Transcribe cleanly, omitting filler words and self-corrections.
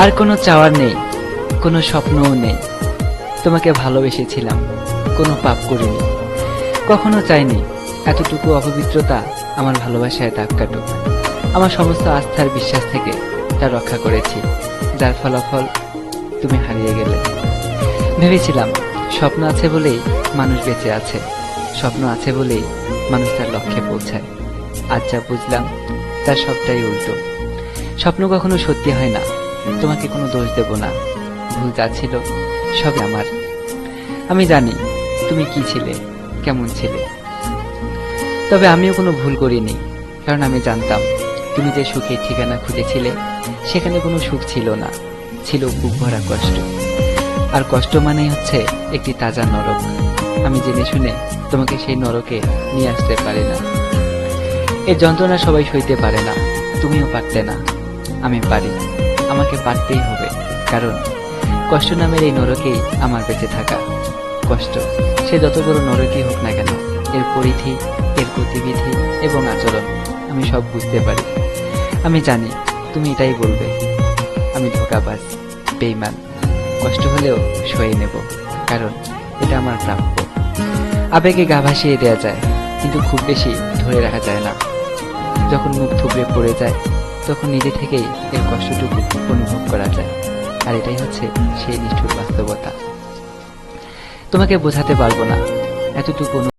আর কোনো চাওয়ার নেই, কোনো স্বপ্নও নেই। তোমাকে ভালোবেসেছিলাম, কোনো পাপ করিনি, কখনো চাইনি এতটুকু অপবিত্রতা আমার ভালোবাসায় দাগ কাটুক। আমার সমস্ত আস্থার বিশ্বাস থেকে তা রক্ষা করেছি, যার ফলাফল তুমি হারিয়ে গেলে। ভেবেছিলাম স্বপ্ন আছে বলেই মানুষ বেঁচে আছে, স্বপ্ন আছে বলেই মানুষ তার লক্ষ্যে পৌঁছায়। আজ যা বুঝলাম তার সবটাই উল্টো। স্বপ্ন কখনো সত্যি হয় না। তোমাকে কোনো দোষ দেব না, ভুল যা ছিল সবই আমার। আমি জানি তুমি কি ছিলে, কেমন ছিলে, তবে আমিও কোনো ভুল করিনি, কারণ আমি জানতাম তুমি যে সুখের ঠিকানা খুঁজেছিলে সেখানে কোনো সুখ ছিল না, ছিল বুক ভরা কষ্ট। আর কষ্ট মানেই হচ্ছে একটি তাজা নরক। আমি জেনে শুনে তোমাকে সেই নরকে নিয়ে আসতে পারি না। এই যন্ত্রণা সবাই সইতে পারে না, তুমিও পারতে না, আমি পারি। আমাকে পারতেই হবে, কারণ কষ্ট নামের এই নরকেই আমার বেঁচে থাকা। কষ্ট সে যত বড় নরকই হোক না কেন, এর পরিধি, এর গতিবিধি এবং আচরণ আমি সব বুঝতে পারি। আমি জানি তুমি এটাই বলবে, আমি ধোঁকাবাজ, বেঈমান। কষ্ট হলেও সয়ে নেব, কারণ এটা আমার প্রাপ্য। আবেগে গা ভাসিয়ে দেওয়া যায়, কিন্তু খুব বেশি ধরে রাখা যায় না। যখন মুখ থুবড়ে পড়ে যায় তখন নিজে থেকেই এর কষ্টটুকু অনুভব করা যায়। আর এটাই হচ্ছে সেই নিষ্ঠুর বাস্তবতা। তোমাকে বোঝাতে পারবো না এতটুকু